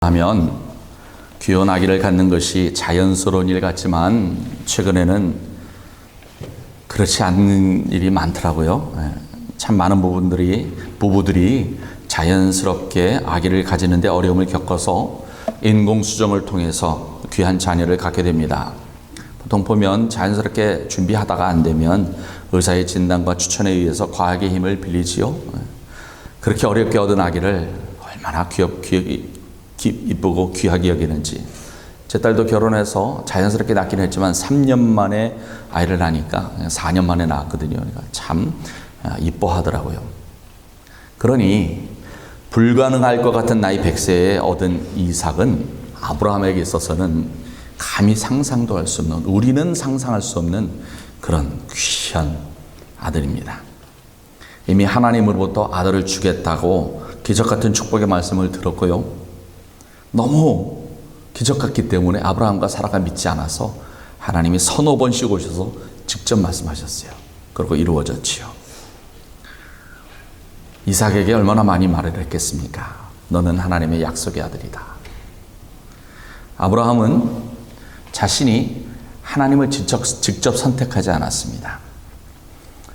하면 귀여운 아기를 갖는 것이 자연스러운 일 같지만 최근에는 그렇지 않는 일이 많더라고요. 참 많은 부부들이 자연스럽게 아기를 가지는데 어려움을 겪어서 인공수정을 통해서 귀한 자녀를 갖게 됩니다. 보통 보면 자연스럽게 준비하다가 안 되면 의사의 진단과 추천에 의해서 과학의 힘을 빌리지요. 그렇게 어렵게 얻은 아기를 얼마나 이쁘고 귀하게 여기는지. 제 딸도 결혼해서 자연스럽게 낳긴 했지만 3년 만에 아이를 낳으니까 4년 만에 낳았거든요. 그러니까 참 이뻐하더라고요. 그러니 불가능할 것 같은 나이 100세에 얻은 이삭은 아브라함에게 있어서는 감히 상상도 할 수 없는, 우리는 상상할 수 없는 그런 귀한 아들입니다. 이미 하나님으로부터 아들을 주겠다고 기적 같은 축복의 말씀을 들었고요. 너무 기적 같기 때문에 아브라함과 사라가 믿지 않아서 하나님이 서너 번씩 오셔서 직접 말씀하셨어요. 그리고 이루어졌지요. 이삭에게 얼마나 많이 말을 했겠습니까? 너는 하나님의 약속의 아들이다. 아브라함은 자신이 하나님을 직접 선택하지 않았습니다.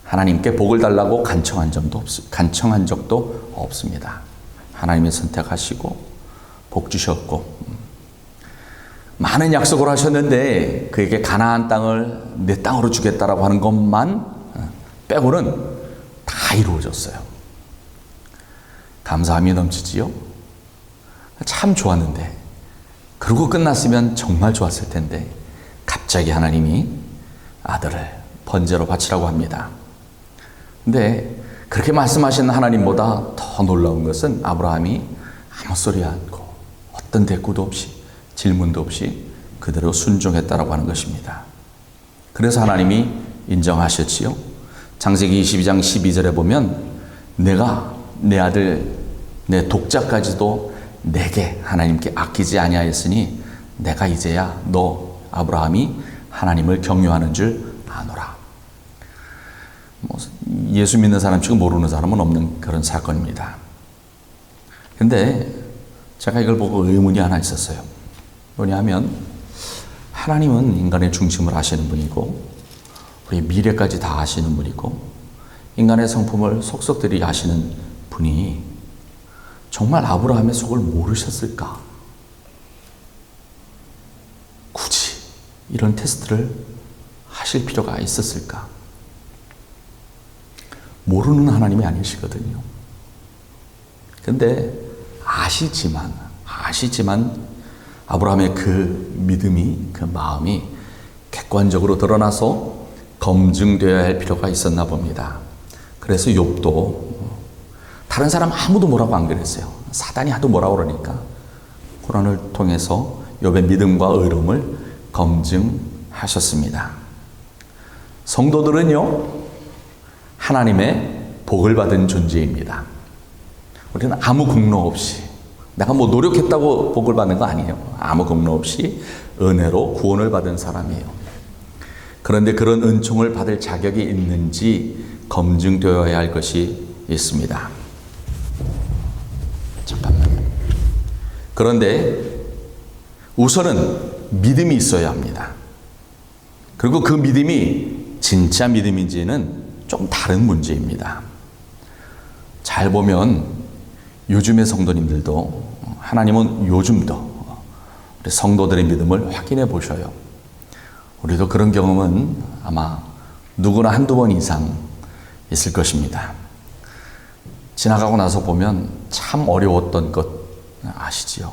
하나님께 복을 달라고 간청한 적도 없습니다. 하나님이 선택하시고 복 주셨고 많은 약속을 하셨는데 그에게 가나안 땅을 내 땅으로 주겠다라고 하는 것만 빼고는 다 이루어졌어요. 감사함이 넘치지요. 참 좋았는데, 그러고 끝났으면 정말 좋았을 텐데 갑자기 하나님이 아들을 번제로 바치라고 합니다. 근데 그렇게 말씀하신 하나님보다 더 놀라운 것은 아브라함이 아무 소리 않고 어떤 대꾸도 없이 질문도 없이 그대로 순종했다라고 하는 것입니다. 그래서 하나님이 인정하셨지요. 창세기 22장 12절에 보면 내가 내 아들 내 독자까지도 내게 하나님께 아끼지 아니하였으니 내가 이제야 너 아브라함이 하나님을 경유하는 줄 아노라. 예수 믿는 사람 치고 모르는 사람은 없는 그런 사건입니다. 근데 제가 이걸 보고 의문이 하나 있었어요. 뭐냐면 하나님은 인간의 중심을 아시는 분이고 우리 미래까지 다 아시는 분이고 인간의 성품을 속속들이 아시는 분이 정말 아브라함의 속을 모르셨을까? 굳이 이런 테스트를 하실 필요가 있었을까? 모르는 하나님이 아니시거든요. 근데 아시지만 아브라함의 그 믿음이, 그 마음이 객관적으로 드러나서 검증되어야 할 필요가 있었나 봅니다. 그래서 욥도 다른 사람 아무도 뭐라고 안 그랬어요. 사단이 하도 뭐라고 그러니까 코란을 통해서 욥의 믿음과 의로움을 검증하셨습니다. 성도들은요, 하나님의 복을 받은 존재입니다. 우리는 아무 공로 없이, 내가 뭐 노력했다고 복을 받는 거 아니에요. 아무 공로 없이 은혜로 구원을 받은 사람이에요. 그런데 그런 은총을 받을 자격이 있는지 검증되어야 할 것이 있습니다. 잠깐만요. 그런데 우선은 믿음이 있어야 합니다. 그리고 그 믿음이 진짜 믿음인지는 좀 다른 문제입니다. 잘 보면 요즘의 성도님들도 하나님은 요즘도 우리 성도들의 믿음을 확인해 보셔요. 우리도 그런 경험은 아마 누구나 한두 번 이상 있을 것입니다. 지나가고 나서 보면 참 어려웠던 것 아시지요?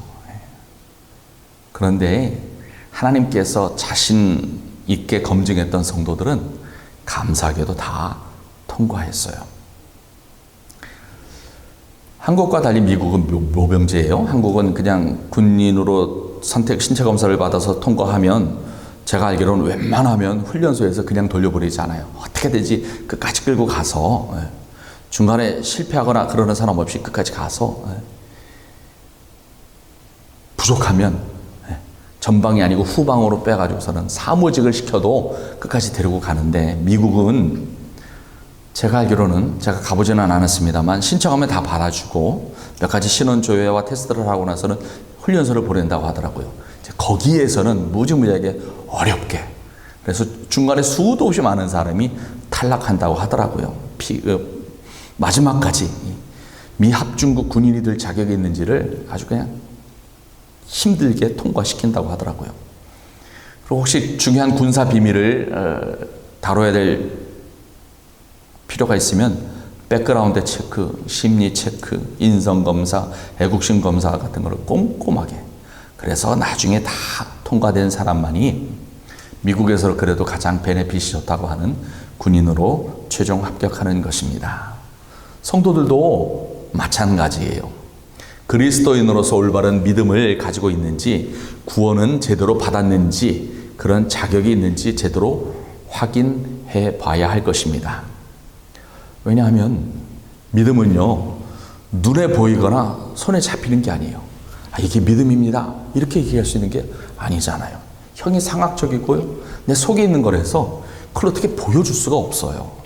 그런데 하나님께서 자신 있게 검증했던 성도들은 감사하게도 다 통과했어요. 한국과 달리 미국은 모병제예요. 한국은 그냥 군인으로 신체 검사를 받아서 통과하면 제가 알기로는 웬만하면 훈련소에서 그냥 돌려보내잖아요. 어떻게든지 끝까지 끌고 가서 중간에 실패하거나 그러는 사람 없이 끝까지 가서 부족하면 전방이 아니고 후방으로 빼가지고서는 사무직을 시켜도 끝까지 데리고 가는데 미국은 제가 알기로는 제가 가보지는 않았습니다만 신청하면 다 받아주고 몇 가지 신원 조회와 테스트를 하고 나서는 훈련소를 보낸다고 하더라고요. 이제 거기에서는 무지무지하게 어렵게, 그래서 중간에 수도 없이 많은 사람이 탈락한다고 하더라고요. 마지막까지 미합중국 군인이 될 자격이 있는지를 아주 그냥 힘들게 통과시킨다고 하더라고요. 그리고 혹시 중요한 군사 비밀을 다뤄야 될 필요가 있으면 백그라운드 체크, 심리 체크, 인성 검사, 애국심 검사 같은 걸 꼼꼼하게, 그래서 나중에 다 통과된 사람만이 미국에서 그래도 가장 베네핏이 좋다고 하는 군인으로 최종 합격하는 것입니다. 성도들도 마찬가지예요. 그리스도인으로서 올바른 믿음을 가지고 있는지, 구원은 제대로 받았는지, 그런 자격이 있는지 제대로 확인해 봐야 할 것입니다. 왜냐하면 믿음은요, 눈에 보이거나 손에 잡히는 게 아니에요. 이게 믿음입니다, 이렇게 얘기할 수 있는 게 아니잖아요. 형이 상학적이고요, 내 속에 있는 거라서 그걸 어떻게 보여줄 수가 없어요.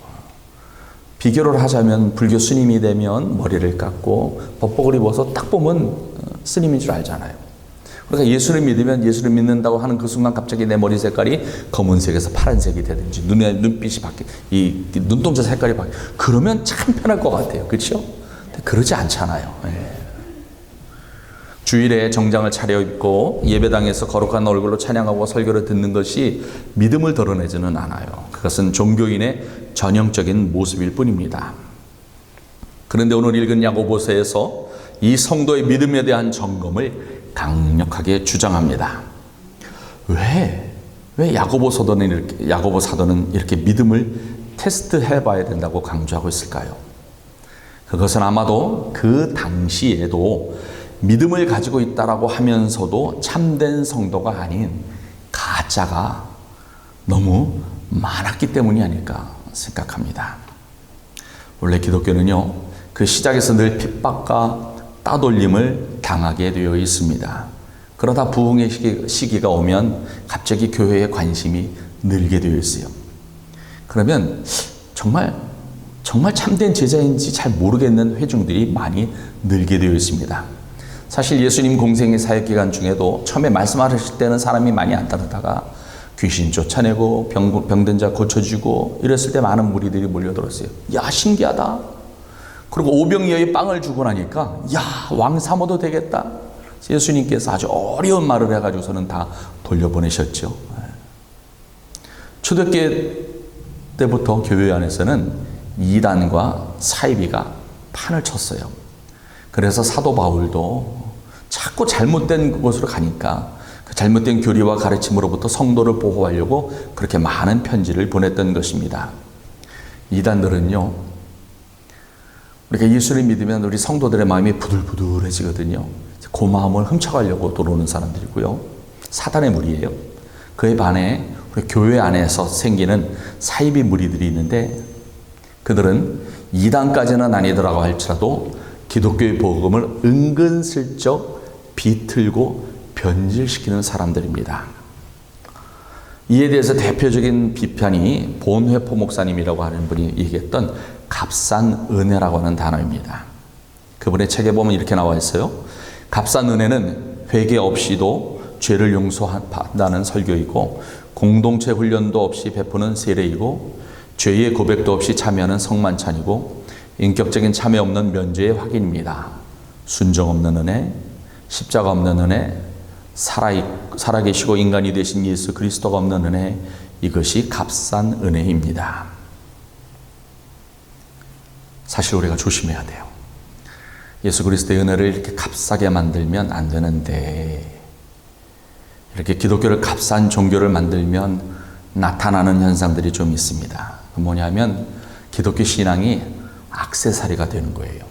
비교를 하자면 불교 스님이 되면 머리를 깎고 법복을 입어서 딱 보면 스님인 줄 알잖아요. 그러니까 예수를 믿으면 예수를 믿는다고 하는 그 순간 갑자기 내 머리 색깔이 검은색에서 파란색이 되든지 눈빛이 이 눈동자 색깔이 바뀌, 그러면 참 편할 것 같아요. 그렇죠? 그러지 않잖아요. 주일에 정장을 차려입고 예배당에서 거룩한 얼굴로 찬양하고 설교를 듣는 것이 믿음을 드러내지는 않아요. 그것은 종교인의 전형적인 모습일 뿐입니다. 그런데 오늘 읽은 야고보서에서 이 성도의 믿음에 대한 점검을 강력하게 주장합니다. 왜 야고보 사도는 이렇게 믿음을 테스트해 봐야 된다고 강조하고 있을까요? 그것은 아마도 그 당시에도 믿음을 가지고 있다라고 하면서도 참된 성도가 아닌 가짜가 너무 많았기 때문이 아닐까 생각합니다. 원래 기독교는요, 그 시작에서 늘 핍박과 따돌림을 당하게 되어 있습니다. 그러다 부흥의 시기가 오면 갑자기 교회에 관심이 늘게 되어 있어요. 그러면 정말 참된 제자인지 잘 모르겠는 회중들이 많이 늘게 되어 있습니다. 사실 예수님 공생의 사역 기간 중에도 처음에 말씀하실 때는 사람이 많이 안 따르다가 귀신 쫓아내고 병든 자 고쳐주고 이랬을 때 많은 무리들이 몰려들었어요. 야, 신기하다. 그리고 오병이어의 빵을 주고 나니까 야, 왕 삼아도 되겠다. 예수님께서 아주 어려운 말을 해가지고서는 다 돌려보내셨죠. 초대교회 때부터 교회 안에서는 이단과 사이비가 판을 쳤어요. 그래서 사도 바울도 자꾸 잘못된 곳으로 가니까 그 잘못된 교리와 가르침으로부터 성도를 보호하려고 그렇게 많은 편지를 보냈던 것입니다. 이단들은요, 우리가 예수를 믿으면 우리 성도들의 마음이 부들부들해지거든요. 그 마음을 훔쳐가려고 들어오는 사람들이고요. 사단의 무리예요. 그에 반해 우리 교회 안에서 생기는 사이비 무리들이 있는데, 그들은 이단까지는 아니더라고 할지라도 기독교의 복음을 은근슬쩍 비틀고 변질시키는 사람들입니다. 이에 대해서 대표적인 비판이 본회포 목사님이라고 하는 분이 얘기했던 값싼 은혜라고 하는 단어입니다. 그분의 책에 보면 이렇게 나와 있어요. 값싼 은혜는 회개 없이도 죄를 용서한다는 설교이고, 공동체 훈련도 없이 베푸는 세례이고, 죄의 고백도 없이 참여하는 성만찬이고, 인격적인 참여 없는 면죄의 확인입니다. 순종 없는 은혜, 십자가 없는 은혜, 살아계시고 인간이 되신 예수 그리스도가 없는 은혜, 이것이 값싼 은혜입니다. 사실 우리가 조심해야 돼요. 예수 그리스도의 은혜를 이렇게 값싸게 만들면 안 되는데, 이렇게 기독교를 값싼 종교를 만들면 나타나는 현상들이 좀 있습니다. 그 뭐냐면 기독교 신앙이 액세서리가 되는 거예요.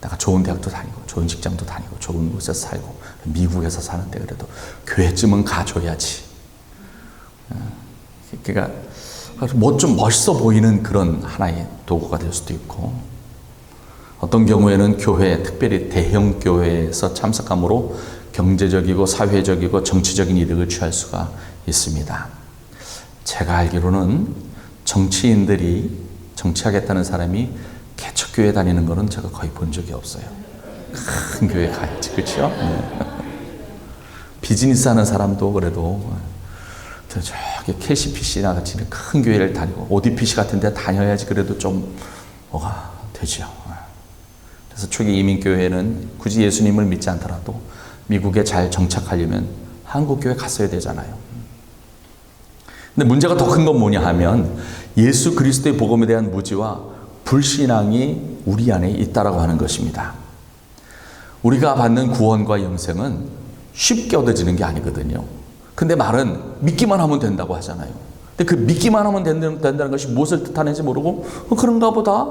내가 좋은 대학도 다니고 좋은 직장도 다니고 좋은 곳에서 살고 미국에서 사는데 그래도 교회쯤은 가줘야지. 그러니까 좀 멋있어 보이는 그런 하나의 도구가 될 수도 있고, 어떤 경우에는 교회, 특별히 대형 교회에서 참석함으로 경제적이고 사회적이고 정치적인 이득을 취할 수가 있습니다. 제가 알기로는 정치인들이, 정치하겠다는 사람이 개척교회 다니는 거는 제가 거의 본 적이 없어요. 큰 교회 가야지, 그렇죠? 네. 비즈니스 하는 사람도 그래도 저기 KCPC나 같이 큰 교회를 다니고 ODPC 같은 데 다녀야지 그래도 좀 뭐가 되죠. 그래서 초기 이민교회는 굳이 예수님을 믿지 않더라도 미국에 잘 정착하려면 한국교회 갔어야 되잖아요. 근데 문제가 더 큰 건 뭐냐 하면 예수 그리스도의 복음에 대한 무지와 불신앙이 우리 안에 있다라고 하는 것입니다. 우리가 받는 구원과 영생은 쉽게 얻어지는 게 아니거든요. 근데 말은 믿기만 하면 된다고 하잖아요. 근데 그 믿기만 하면 된다는 것이 무엇을 뜻하는지 모르고 그런가 보다.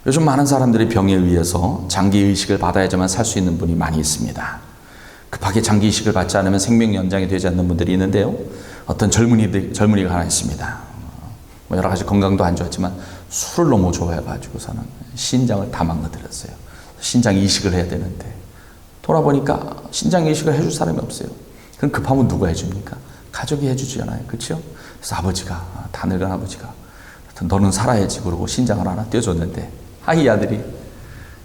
요즘 많은 사람들이 병에 의해서 장기이식을 받아야지만 살 수 있는 분이 많이 있습니다. 급하게 장기이식을 받지 않으면 생명 연장이 되지 않는 분들이 있는데요. 어떤 젊은이가 하나 있습니다. 여러 가지 건강도 안 좋았지만 술을 너무 좋아해가지고서는 신장을 다 망가뜨렸어요. 신장 이식을 해야 되는데 돌아보니까 신장 이식을 해줄 사람이 없어요. 그럼 급하면 누가 해줍니까? 가족이 해주잖아요. 그렇죠? 그래서 아버지가, 다 늙은 아버지가 너는 살아야지 그러고 신장을 하나 떼어줬는데 이 아들이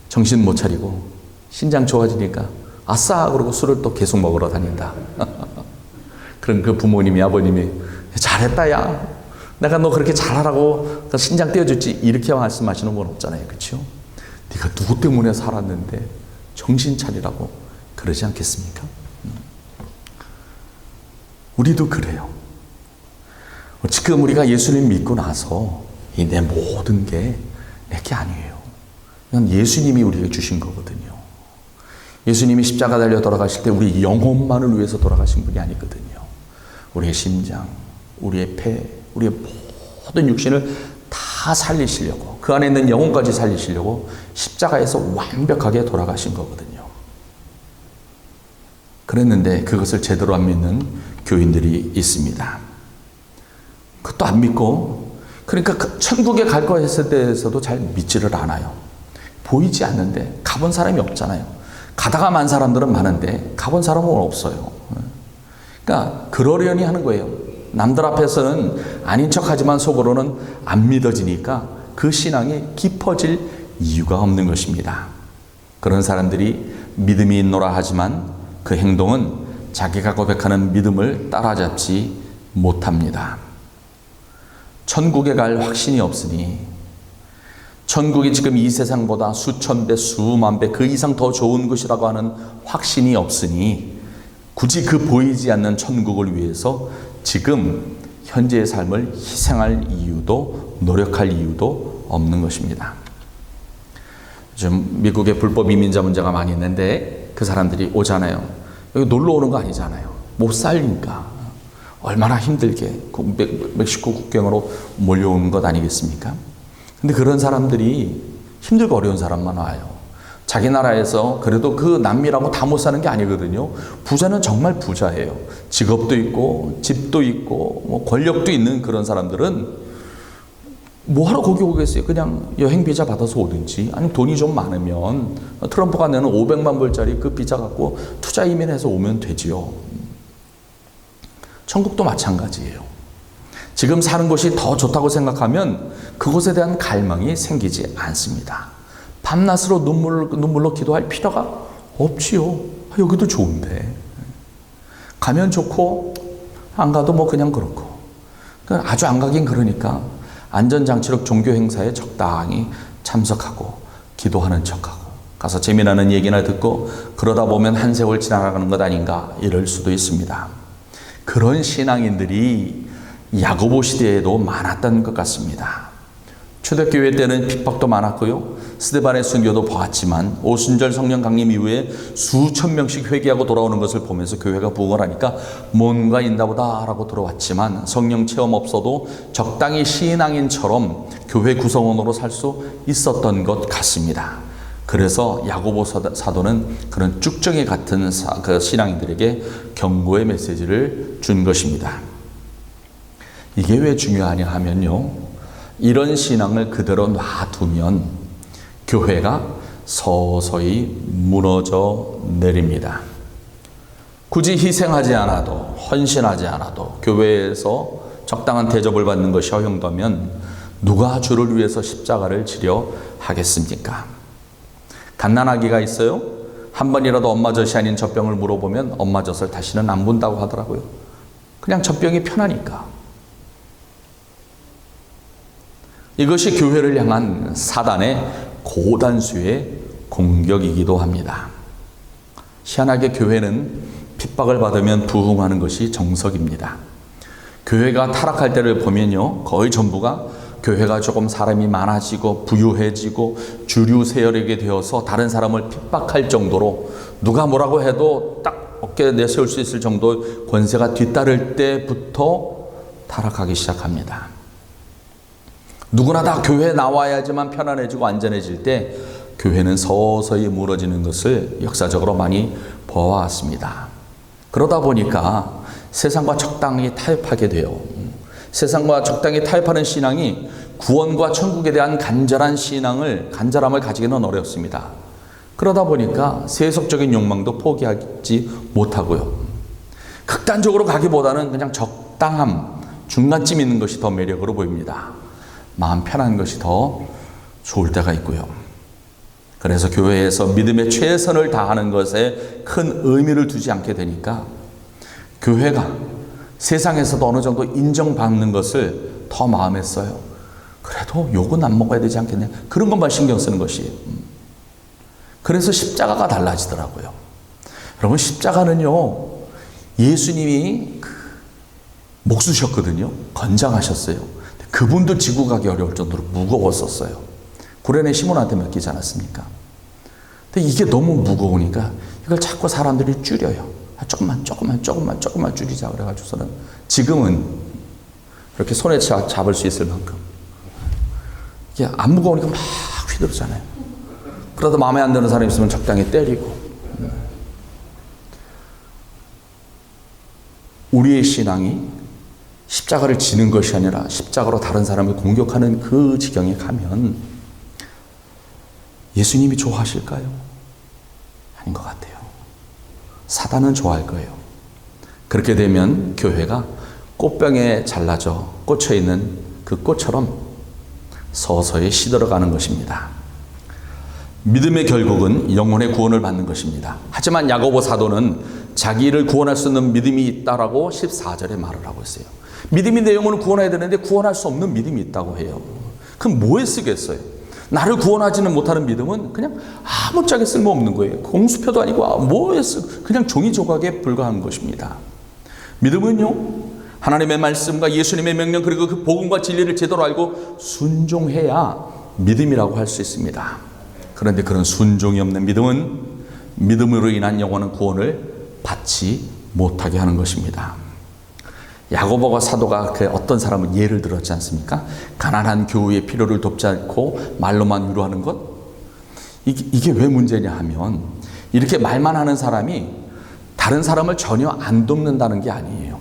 정신 못 차리고 신장 좋아지니까 아싸 그러고 술을 또 계속 먹으러 다닌다. 그럼 그 부모님이 아버님이 잘했다 야. 내가 너 그렇게 잘하라고 신장 떼어줬지 이렇게 말씀하시는 건 없잖아요. 그렇죠? 네가 누구 때문에 살았는데 정신 차리라고 그러지 않겠습니까? 우리도 그래요. 지금 우리가 예수님 믿고 나서 내 모든 게 내게 아니에요. 이건 예수님이 우리에게 주신 거거든요. 예수님이 십자가 달려 돌아가실 때 우리 영혼만을 위해서 돌아가신 분이 아니거든요. 우리의 심장, 우리의 폐, 우리의 모든 육신을 다 살리시려고, 그 안에 있는 영혼까지 살리시려고 십자가에서 완벽하게 돌아가신 거거든요. 그랬는데 그것을 제대로 안 믿는 교인들이 있습니다. 그것도 안 믿고, 그러니까 천국에 갈 거에 대해서도 잘 믿지를 않아요. 보이지 않는데 가본 사람이 없잖아요. 가다가 만 사람들은 많은데 가본 사람은 없어요. 그러니까 그러려니 하는 거예요. 남들 앞에서는 아닌 척하지만 속으로는 안 믿어지니까 그 신앙이 깊어질 이유가 없는 것입니다. 그런 사람들이 믿음이 있노라 하지만 그 행동은 자기가 고백하는 믿음을 따라잡지 못합니다. 천국에 갈 확신이 없으니, 천국이 지금 이 세상보다 수천 배, 수만 배 그 이상 더 좋은 것이라고 하는 확신이 없으니 굳이 그 보이지 않는 천국을 위해서 지금 현재의 삶을 희생할 이유도, 노력할 이유도 없는 것입니다. 요즘 미국에 불법 이민자 문제가 많이 있는데 그 사람들이 오잖아요. 여기 놀러 오는 거 아니잖아요. 못 살니까 얼마나 힘들게 멕시코 국경으로 몰려오는 것 아니겠습니까? 근데 그런 사람들이 힘들고 어려운 사람만 와요. 자기 나라에서 그래도 그 남미라고 다 못 사는 게 아니거든요. 부자는 정말 부자예요. 직업도 있고 집도 있고 뭐 권력도 있는 그런 사람들은 뭐하러 거기 오겠어요? 그냥 여행 비자 받아서 오든지, 아니면 돈이 좀 많으면 트럼프가 내는 500만 불짜리 그 비자 갖고 투자 이민해서 오면 되지요. 천국도 마찬가지예요. 지금 사는 곳이 더 좋다고 생각하면 그곳에 대한 갈망이 생기지 않습니다. 밤낮으로 눈물로 기도할 필요가 없지요. 여기도 좋은데. 가면 좋고 안 가도 뭐 그냥 그렇고. 아주 안 가긴 그러니까 안전장치로 종교 행사에 적당히 참석하고 기도하는 척하고 가서 재미나는 얘기나 듣고 그러다 보면 한 세월 지나가는 것 아닌가 이럴 수도 있습니다. 그런 신앙인들이 야고보 시대에도 많았던 것 같습니다. 초대교회 때는 핍박도 많았고요. 스데반의 순교도 보았지만 오순절 성령 강림 이후에 수천 명씩 회개하고 돌아오는 것을 보면서 교회가 부흥을 하니까 뭔가 있나 보다라고 들어왔지만 성령 체험 없어도 적당히 신앙인처럼 교회 구성원으로 살 수 있었던 것 같습니다. 그래서 야고보 사도는 그런 쭉정이 같은 그 신앙인들에게 경고의 메시지를 준 것입니다. 이게 왜 중요하냐 하면요, 이런 신앙을 그대로 놔두면 교회가 서서히 무너져 내립니다. 굳이 희생하지 않아도, 헌신하지 않아도 교회에서 적당한 대접을 받는 것이 허용되면 누가 주를 위해서 십자가를 지려 하겠습니까? 갓난아기가 있어요. 한 번이라도 엄마 젖이 아닌 젖병을 물어보면 엄마 젖을 다시는 안 본다고 하더라고요. 그냥 젖병이 편하니까. 이것이 교회를 향한 사단의 고단수의 공격이기도 합니다. 희한하게 교회는 핍박을 받으면 부흥하는 것이 정석입니다. 교회가 타락할 때를 보면요, 거의 전부가 교회가 조금 사람이 많아지고 부유해지고 주류 세력이 되어서 다른 사람을 핍박할 정도로 누가 뭐라고 해도 딱 어깨에 내세울 수 있을 정도의 권세가 뒤따를 때부터 타락하기 시작합니다. 누구나 다 교회에 나와야지만 편안해지고 안전해질 때 교회는 서서히 무너지는 것을 역사적으로 많이 보아왔습니다. 그러다 보니까 세상과 적당히 타협하게 돼요. 세상과 적당히 타협하는 신앙이 구원과 천국에 대한 간절함을 가지기는 어렵습니다. 그러다 보니까 세속적인 욕망도 포기하지 못하고요. 극단적으로 가기보다는 그냥 적당함, 중간쯤 있는 것이 더 매력으로 보입니다. 마음 편한 것이 더 좋을 때가 있고요. 그래서 교회에서 믿음의 최선을 다하는 것에 큰 의미를 두지 않게 되니까 교회가 세상에서도 어느 정도 인정받는 것을 더 마음에 써요. 그래도 욕은 안 먹어야 되지 않겠냐, 그런 것만 신경 쓰는 것이. 그래서 십자가가 달라지더라고요. 여러분, 십자가는요, 예수님이 목 쓰셨거든요. 건장하셨어요. 그분도 지고 가기 어려울 정도로 무거웠었어요. 구레네 시몬한테 맡기지 않았습니까? 근데 이게 너무 무거우니까 이걸 자꾸 사람들이 줄여요. 조금만 줄이자 그래가지고서는 지금은 이렇게 손에 잡을 수 있을 만큼. 이게 안 무거우니까 막 휘두르잖아요. 그러다 마음에 안 드는 사람이 있으면 적당히 때리고. 우리의 신앙이 십자가를 지는 것이 아니라 십자가로 다른 사람을 공격하는 그 지경에 가면 예수님이 좋아하실까요? 아닌 것 같아요. 사단은 좋아할 거예요. 그렇게 되면 교회가 꽃병에 잘라져 꽂혀있는 그 꽃처럼 서서히 시들어가는 것입니다. 믿음의 결국은 영혼의 구원을 받는 것입니다. 하지만 야고보 사도는 자기를 구원할 수 있는 믿음이 있다라고 14절에 말을 하고 있어요. 믿음이 내 영혼을 구원해야 되는데 구원할 수 없는 믿음이 있다고 해요. 그럼 뭐에 쓰겠어요? 나를 구원하지는 못하는 믿음은 그냥 아무짝에 쓸모없는 거예요. 공수표도 아니고 뭐에 그냥 종이 조각에 불과한 것입니다. 믿음은요, 하나님의 말씀과 예수님의 명령 그리고 그 복음과 진리를 제대로 알고 순종해야 믿음이라고 할 수 있습니다. 그런데 그런 순종이 없는 믿음은 믿음으로 인한 영원한 구원을 받지 못하게 하는 것입니다. 야고보가 사도가 어떤 사람은 예를 들었지 않습니까? 가난한 교우의 필요를 돕지 않고 말로만 위로하는 것? 이게 왜 문제냐 하면 이렇게 말만 하는 사람이 다른 사람을 전혀 안 돕는다는 게 아니에요.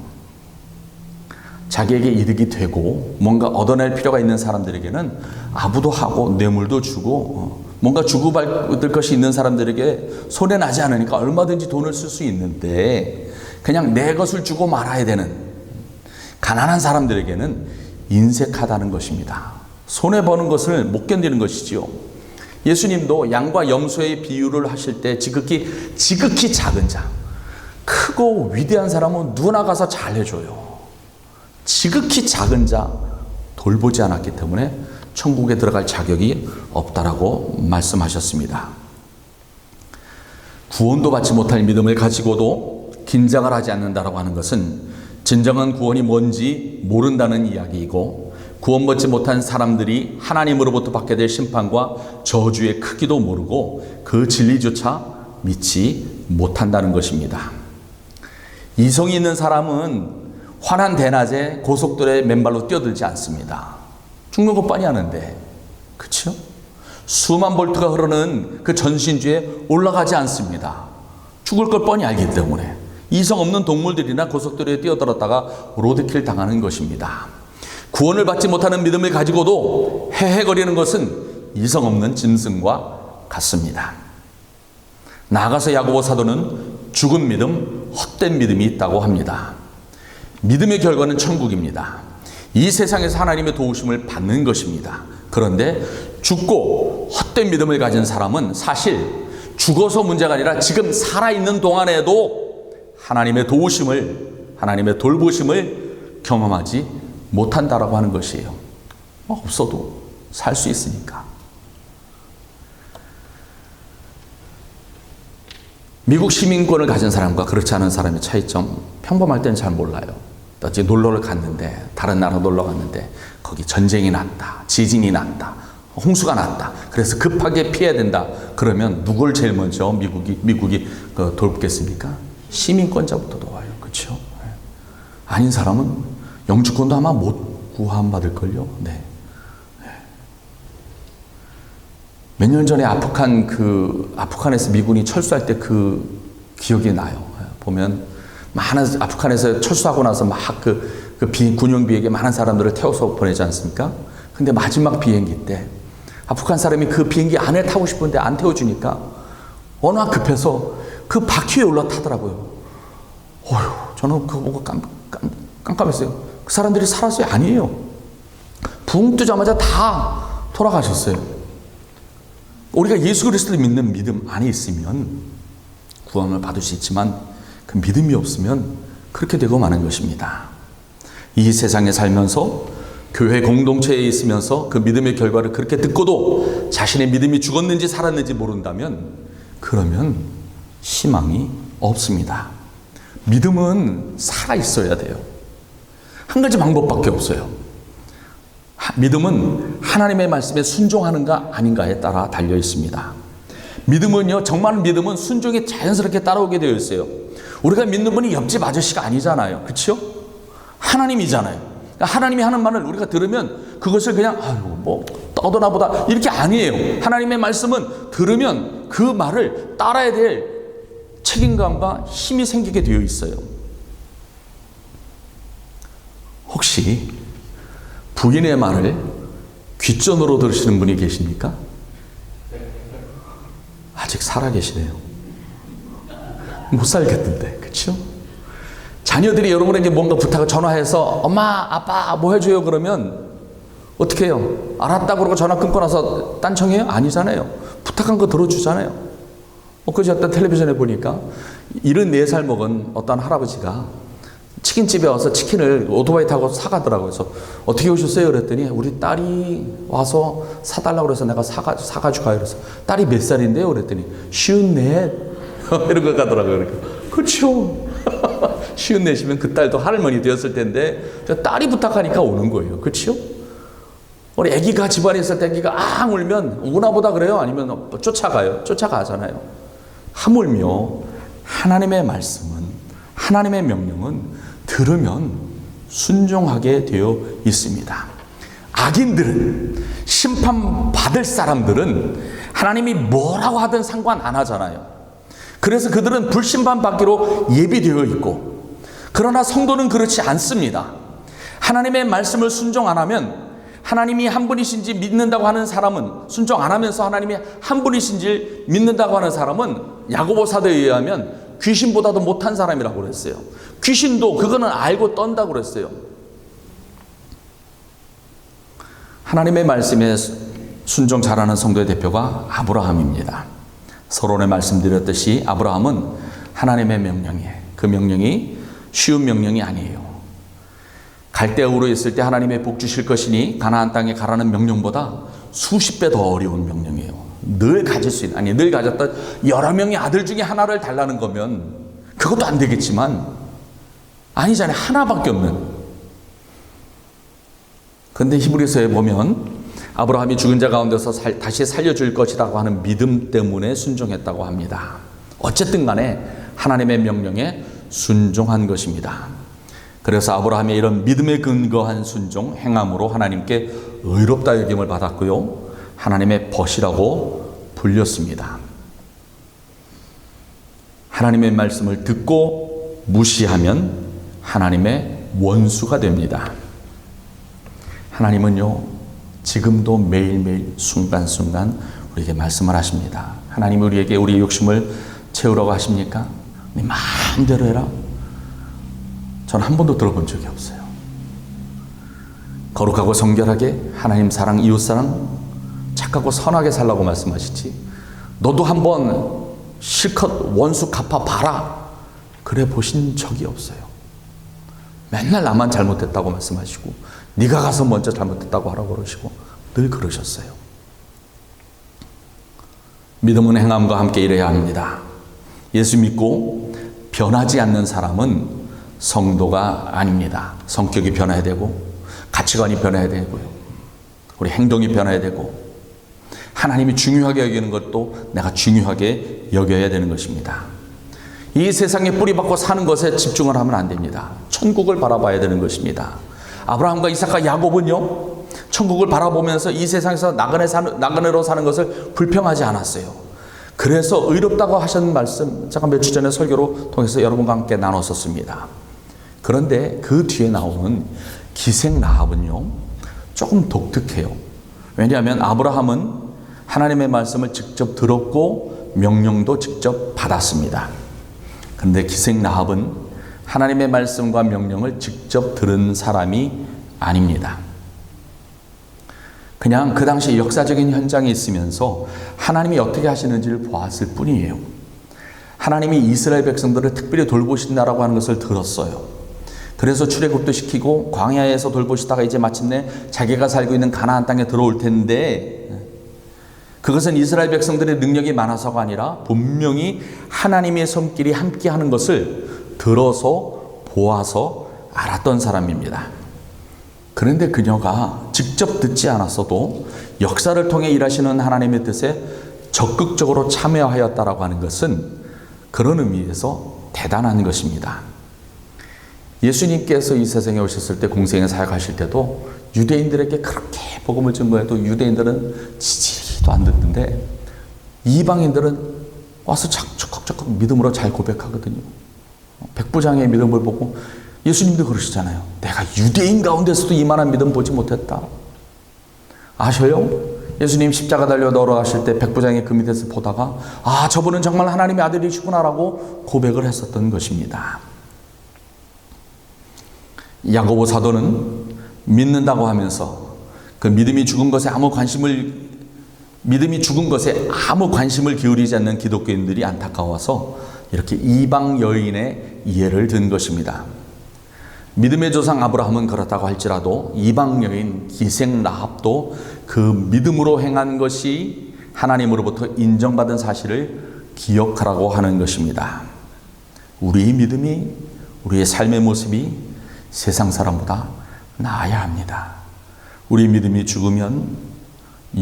자기에게 이득이 되고 뭔가 얻어낼 필요가 있는 사람들에게는 아부도 하고 뇌물도 주고 뭔가 주고받을 것이 있는 사람들에게 손해 나지 않으니까 얼마든지 돈을 쓸 수 있는데 그냥 내 것을 주고 말아야 되는 가난한 사람들에게는 인색하다는 것입니다. 손해보는 것을 못 견디는 것이지요. 예수님도 양과 염소의 비유를 하실 때 지극히 작은 자, 크고 위대한 사람은 누구나 가서 잘 해줘요. 지극히 작은 자 돌보지 않았기 때문에 천국에 들어갈 자격이 없다라고 말씀하셨습니다. 구원도 받지 못할 믿음을 가지고도 긴장을 하지 않는다라고 하는 것은 진정한 구원이 뭔지 모른다는 이야기이고, 구원받지 못한 사람들이 하나님으로부터 받게 될 심판과 저주의 크기도 모르고 그 진리조차 믿지 못한다는 것입니다. 이성이 있는 사람은 환한 대낮에 고속도로에 맨발로 뛰어들지 않습니다. 죽는 것 뻔히 아는데, 그렇죠? 수만 볼트가 흐르는 그 전신주에 올라가지 않습니다. 죽을 걸 뻔히 알기 때문에. 이성 없는 동물들이나 고속도로에 뛰어들었다가 로드킬 당하는 것입니다. 구원을 받지 못하는 믿음을 가지고도 헤헤거리는 것은 이성 없는 짐승과 같습니다. 나아가서 야고보 사도는 죽은 믿음, 헛된 믿음이 있다고 합니다. 믿음의 결과는 천국입니다. 이 세상에서 하나님의 도우심을 받는 것입니다. 그런데 죽고 헛된 믿음을 가진 사람은 사실 죽어서 문제가 아니라 지금 살아있는 동안에도 하나님의 도우심을, 하나님의 돌보심을 경험하지 못한다라고 하는 것이에요. 없어도 살 수 있으니까. 미국 시민권을 가진 사람과 그렇지 않은 사람의 차이점, 평범할 때는 잘 몰라요. 어제 놀러를 갔는데, 다른 나라 놀러 갔는데 거기 전쟁이 났다, 지진이 났다, 홍수가 났다, 그래서 급하게 피해야 된다. 그러면 누굴 제일 먼저 미국이 돌보겠습니까? 시민권자부터 도와요. 그렇죠? 아닌 사람은 영주권도 아마 못 구원받을걸요. 네. 몇 년 전에 아프간에서 미군이 철수할 때 그 기억이 나요. 보면 많은 아프간에서 철수하고 나서 막 군용 비행기에 많은 사람들을 태워서 보내지 않습니까? 근데 마지막 비행기 때 아프간 사람이 그 비행기 안에 타고 싶은데 안 태워주니까 워낙 급해서 그 바퀴에 올라타더라고요. 어휴, 저는 그거 보고 깜깜했어요. 그 사람들이 살았어요? 아니에요. 붕 뜨자마자 다 돌아가셨어요. 우리가 예수 그리스도를 믿는 믿음 안에 있으면 구원을 받을 수 있지만 그 믿음이 없으면 그렇게 되고 마는 것입니다. 이 세상에 살면서 교회 공동체에 있으면서 그 믿음의 결과를 그렇게 듣고도 자신의 믿음이 죽었는지 살았는지 모른다면 그러면 희망이 없습니다. 믿음은 살아 있어야 돼요. 한 가지 방법밖에 없어요. 믿음은 하나님의 말씀에 순종하는가 아닌가에 따라 달려 있습니다. 믿음은요, 정말 믿음은 순종이 자연스럽게 따라오게 되어 있어요. 우리가 믿는 분이 옆집 아저씨가 아니잖아요. 그렇죠? 하나님이잖아요. 그러니까 하나님이 하는 말을 우리가 들으면 그것을 그냥 떠드나 보다 이렇게 아니에요. 하나님의 말씀은 들으면 그 말을 따라야 될 책임감과 힘이 생기게 되어 있어요. 혹시 부인의 말을 귓전으로 들으시는 분이 계십니까? 아직 살아계시네요. 못 살겠던데, 그렇죠? 자녀들이 여러분에게 뭔가 부탁을 전화해서 엄마, 아빠 뭐 해줘요 그러면 어떻게 해요? 알았다 그러고 전화 끊고 나서 딴청해요? 아니잖아요. 부탁한 거 들어주잖아요. 그저 어떤 텔레비전에 보니까 74살 먹은 어떤 할아버지가 치킨집에 와서 치킨을 오토바이 타고 사가더라고요. 그래서 어떻게 오셨어요? 그랬더니 우리 딸이 와서 사달라고 그래서 내가 사가지고 가요. 그래서 딸이 몇 살인데요? 그랬더니 54 이런 거 가더라고요. 그렇죠. 54이면 그 딸도 할머니 되었을 텐데 딸이 부탁하니까 오는 거예요. 그렇죠? 우리 아기가 집안에 있을 때 아기가 앙 울면 오나보다 그래요? 아니면 쫓아가요? 쫓아가잖아요. 하물며 하나님의 말씀은, 하나님의 명령은 들으면 순종하게 되어 있습니다. 악인들은, 심판받을 사람들은 하나님이 뭐라고 하든 상관 안 하잖아요. 그래서 그들은 불심판받기로 예비되어 있고, 그러나 성도는 그렇지 않습니다. 하나님의 말씀을 순종 안 하면 하나님이 한 분이신지 믿는다고 하는 사람은, 순종 안 하면서 하나님이 한 분이신지 믿는다고 하는 사람은 야고보 사도에 의하면 귀신보다도 못한 사람이라고 그랬어요. 귀신도 그거는 알고 떤다고 그랬어요. 하나님의 말씀에 순종 잘하는 성도의 대표가 아브라함입니다. 서론에 말씀드렸듯이 아브라함은 하나님의 명령에, 그 명령이 쉬운 명령이 아니에요. 갈대아우르에 있을 때 하나님의 복 주실 것이니 가나안 땅에 가라는 명령보다 수십 배 더 어려운 명령이에요. 늘 가질 수 있는, 늘 가졌던 여러 명의 아들 중에 하나를 달라는 거면 그것도 안 되겠지만 아니잖아요. 하나밖에 없는. 그런데 히브리서에 보면 아브라함이 죽은 자 가운데서 다시 살려줄 것이라고 하는 믿음 때문에 순종했다고 합니다. 어쨌든 간에 하나님의 명령에 순종한 것입니다. 그래서 아브라함의 이런 믿음에 근거한 순종, 행함으로 하나님께 의롭다 여김을 받았고요. 하나님의 벗이라고 불렸습니다. 하나님의 말씀을 듣고 무시하면 하나님의 원수가 됩니다. 하나님은요, 지금도 매일매일 순간순간 우리에게 말씀을 하십니다. 하나님이 우리에게 우리의 욕심을 채우라고 하십니까? 네 마음대로 해라. 저는 한 번도 들어본 적이 없어요. 거룩하고 성결하게 하나님 사랑, 이웃 사랑, 착하고 선하게 살라고 말씀하시지. 너도 한번 실컷 원수 갚아봐라. 그래 보신 적이 없어요. 맨날 나만 잘못했다고 말씀하시고 네가 가서 먼저 잘못했다고 하라고 그러시고 늘 그러셨어요. 믿음은 행함과 함께 일해야 합니다. 예수 믿고 변하지 않는 사람은 성도가 아닙니다. 성격이 변해야 되고 가치관이 변해야 되고요. 우리 행동이 변해야 되고 하나님이 중요하게 여기는 것도 내가 중요하게 여겨야 되는 것입니다. 이 세상에 뿌리박고 사는 것에 집중을 하면 안 됩니다. 천국을 바라봐야 되는 것입니다. 아브라함과 이삭과 야곱은요, 천국을 바라보면서 이 세상에서 나그네로 사는 것을 불평하지 않았어요. 그래서 의롭다고 하신 말씀, 제가 며칠 전에 설교로 통해서 여러분과 함께 나눴었습니다. 그런데 그 뒤에 나오는 기생 라합은요, 조금 독특해요. 왜냐하면 아브라함은 하나님의 말씀을 직접 들었고 명령도 직접 받았습니다. 그런데 기생 라합은 하나님의 말씀과 명령을 직접 들은 사람이 아닙니다. 그냥 그 당시 역사적인 현장에 있으면서 하나님이 어떻게 하시는지를 보았을 뿐이에요. 하나님이 이스라엘 백성들을 특별히 돌보신다라고 하는 것을 들었어요. 그래서 출애굽도 시키고 광야에서 돌보시다가 이제 마침내 자기가 살고 있는 가나안 땅에 들어올 텐데, 그것은 이스라엘 백성들의 능력이 많아서가 아니라 분명히 하나님의 손길이 함께하는 것을 들어서 보아서 알았던 사람입니다. 그런데 그녀가 직접 듣지 않았어도 역사를 통해 일하시는 하나님의 뜻에 적극적으로 참여하였다라고 하는 것은 그런 의미에서 대단한 것입니다. 예수님께서 이 세상에 오셨을 때 공생에 사역하실 때도 유대인들에게 그렇게 복음을 증거해도 유대인들은 지지도 안 듣는데 이방인들은 와서 적극적극 믿음으로 잘 고백하거든요. 백부장의 믿음을 보고 예수님도 그러시잖아요. 내가 유대인 가운데서도 이만한 믿음 보지 못했다. 아셔요? 예수님 십자가 달려 돌아가실 때 백부장이 그 밑에서 보다가 아, 저분은 정말 하나님의 아들이시구나라고 고백을 했었던 것입니다. 야고보 사도는 믿는다고 하면서 그 믿음이 죽은 것에 아무 관심을 기울이지 않는 기독교인들이 안타까워서 이렇게 이방 여인의 예를 든 것입니다. 믿음의 조상 아브라함은 그렇다고 할지라도 이방 여인 기생 라합도 그 믿음으로 행한 것이 하나님으로부터 인정받은 사실을 기억하라고 하는 것입니다. 우리의 믿음이, 우리의 삶의 모습이 세상 사람보다 나아야 합니다. 우리 믿음이 죽으면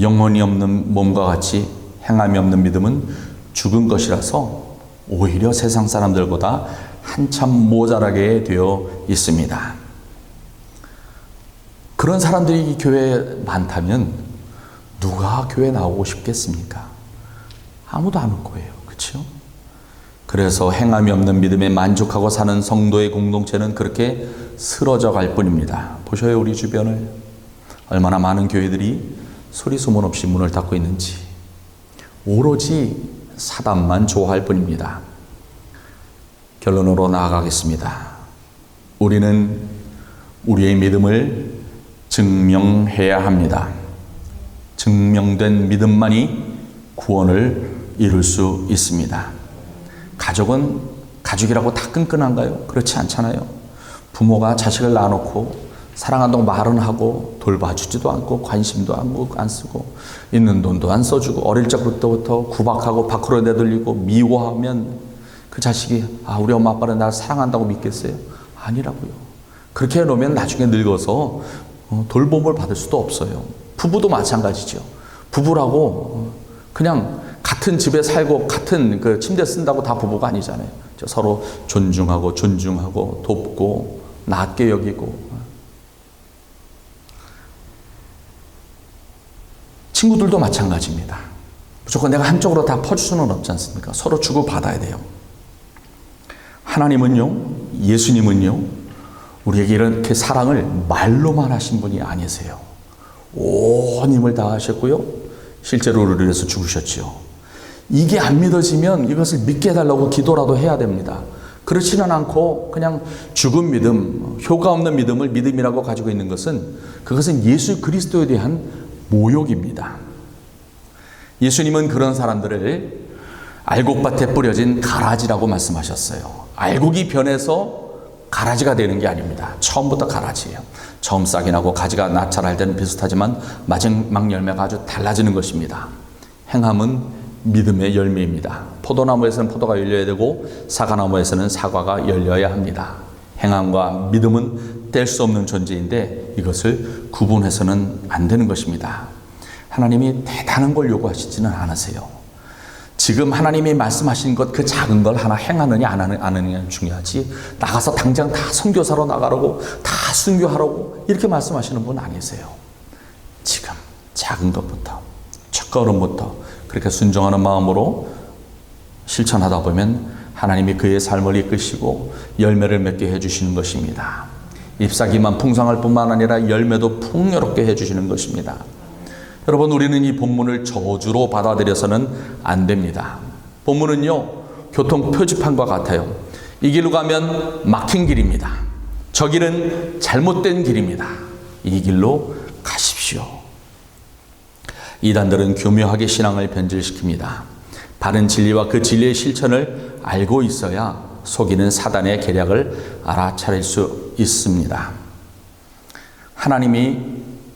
영혼이 없는 몸과 같이 행함이 없는 믿음은 죽은 것이라서 오히려 세상 사람들보다 한참 모자라게 되어 있습니다. 그런 사람들이 교회에 많다면 누가 교회 나오고 싶겠습니까? 아무도 안 올 거예요. 그렇죠? 그래서 행함이 없는 믿음에 만족하고 사는 성도의 공동체는 그렇게 쓰러져 갈 뿐입니다. 보셔요, 우리 주변을. 얼마나 많은 교회들이 소리 소문 없이 문을 닫고 있는지. 오로지 사단만 좋아할 뿐입니다. 결론으로 나아가겠습니다. 우리는 우리의 믿음을 증명해야 합니다. 증명된 믿음만이 구원을 이룰 수 있습니다. 가족은 가족이라고 다 끈끈한가요? 그렇지 않잖아요. 부모가 자식을 낳아놓고 사랑한다고 말은 하고 돌봐주지도 않고 관심도 안 쓰고 있는 돈도 안 써주고 어릴 적부터 구박하고 밖으로 내돌리고 미워하면 그 자식이 아, 우리 엄마 아빠는 나를 사랑한다고 믿겠어요? 아니라고요. 그렇게 해놓으면 나중에 늙어서 돌봄을 받을 수도 없어요. 부부도 마찬가지죠. 부부라고 그냥 같은 집에 살고 같은 그 침대 쓴다고 다 부부가 아니잖아요. 서로 존중하고 돕고 낮게 여기고. 친구들도 마찬가지입니다. 무조건 내가 한쪽으로 다 퍼줄 수는 없지 않습니까? 서로 주고받아야 돼요. 하나님은요, 예수님은요, 우리에게 이렇게 사랑을 말로만 하신 분이 아니세요. 온 힘을 다하셨고요, 실제로 우리를 위해서 죽으셨죠. 이게 안 믿어지면 이것을 믿게 해달라고 기도라도 해야 됩니다. 그렇지는 않고 그냥 죽은 믿음, 효과 없는 믿음을 믿음이라고 가지고 있는 것은 그것은 예수 그리스도에 대한 모욕입니다. 예수님은 그런 사람들을 알곡밭에 뿌려진 가라지라고 말씀하셨어요. 알곡이 변해서 가라지가 되는 게 아닙니다. 처음부터 가라지예요. 처음 싹이 나고 가지가 나찰할 때는 비슷하지만 마지막 열매가 아주 달라지는 것입니다. 행함은 믿음의 열매입니다. 포도나무에서는 포도가 열려야 되고 사과나무에서는 사과가 열려야 합니다. 행함과 믿음은 뗄 수 없는 존재인데 이것을 구분해서는 안 되는 것입니다. 하나님이 대단한 걸 요구하시지는 않으세요. 지금 하나님이 말씀하신 것 그 작은 걸 하나 행하느냐 안 하느냐 중요하지, 나가서 당장 다 선교사로 나가라고 다 순교하라고 이렇게 말씀하시는 분 아니세요. 지금 작은 것부터 첫 걸음부터 그렇게 순종하는 마음으로 실천하다 보면 하나님이 그의 삶을 이끄시고 열매를 맺게 해주시는 것입니다. 잎사귀만 풍성할 뿐만 아니라 열매도 풍요롭게 해주시는 것입니다. 여러분, 우리는 이 본문을 저주로 받아들여서는 안 됩니다. 본문은요, 교통 표지판과 같아요. 이 길로 가면 막힌 길입니다. 저 길은 잘못된 길입니다. 이 길로 가십시오. 이단들은 교묘하게 신앙을 변질시킵니다. 바른 진리와 그 진리의 실천을 알고 있어야 속이는 사단의 계략을 알아차릴 수 있습니다. 하나님이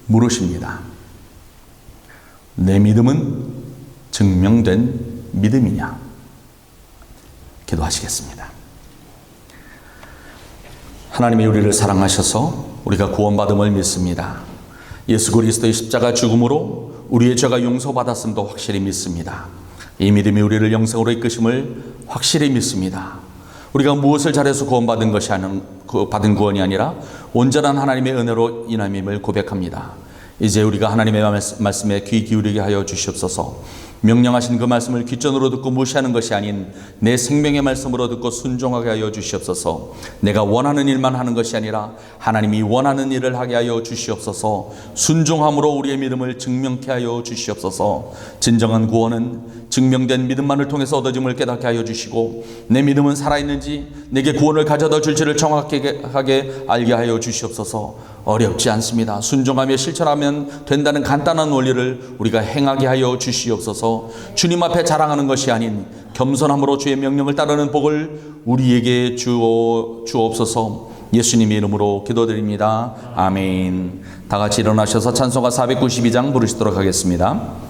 물으십니다. 내 믿음은 증명된 믿음이냐? 기도하시겠습니다. 하나님이 우리를 사랑하셔서 우리가 구원받음을 믿습니다. 예수 그리스도의 십자가 죽음으로 우리의 죄가 용서받았음도 확실히 믿습니다. 이 믿음이 우리를 영생으로 이끄심을 확실히 믿습니다. 우리가 무엇을 잘해서 구원받은 것이 받은 구원이 아니라 온전한 하나님의 은혜로 인함임을 고백합니다. 이제 우리가 하나님의 말씀에 귀 기울이게 하여 주시옵소서. 명령하신 그 말씀을 귓전으로 듣고 무시하는 것이 아닌 내 생명의 말씀으로 듣고 순종하게 하여 주시옵소서. 내가 원하는 일만 하는 것이 아니라 하나님이 원하는 일을 하게 하여 주시옵소서. 순종함으로 우리의 믿음을 증명케 하여 주시옵소서. 진정한 구원은 증명된 믿음만을 통해서 얻어짐을 깨닫게 하여 주시고 내 믿음은 살아있는지 내게 구원을 가져다 줄지를 정확하게 알게 하여 주시옵소서. 어렵지 않습니다. 순종하며 실천하면 된다는 간단한 원리를 우리가 행하게 하여 주시옵소서. 주님 앞에 자랑하는 것이 아닌 겸손함으로 주의 명령을 따르는 복을 우리에게 주옵소서. 예수님의 이름으로 기도드립니다. 아멘. 다 같이 일어나셔서 찬송가 492장 부르시도록 하겠습니다.